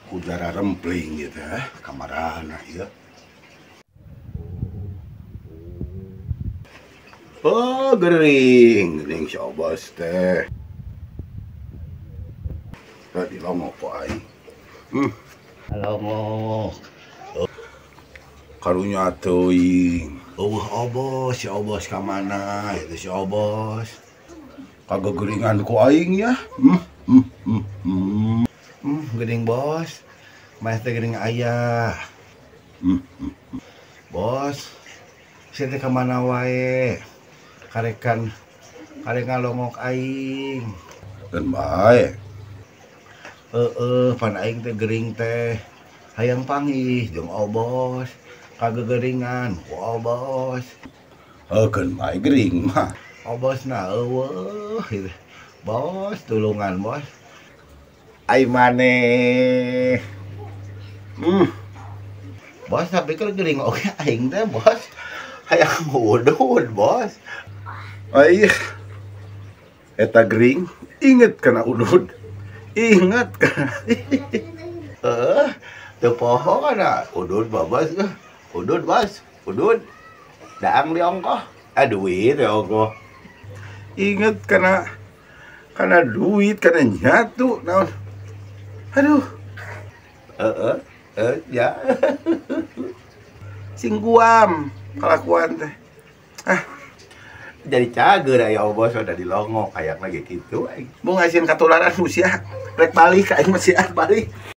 udara rempling gitu ya, kamarana ya. Oh, gering si Obos teh. Tadi longo ku aing. Longo. Karunya teuing. Obos, si Obos ka mana? Itu si Obos. Kagak geringan ku aing ya. Gering bos. Mas teh gering ayah. Bos. Saya teh ka mana wae? Karekan longok aing. Dan bae. Pan aing teh gering teh. Hayang panggih jeung Obos. Kagak geringan ku Obos. Keun bae gering mah. Obosna eueuh gitu. Bos, tulungan bos. Ai maneh. Bos tapi keur gering oge aing teh bos. Hayang udud bos. Aih. Eta gering inget kana udud. Ingat kana. Teu poho kana udud babas. Udud bos, udud. Daang di ongkoh. Duit ya ongkoh. Inget kana duit, kana nyatu naon. Aduh. Ya. Sing guam kalakuan teh. Jadi cager aya Obos udah dilongok kayak lagi gitu. Mau ngasihin katularan usia rek balik ka aing mah balik.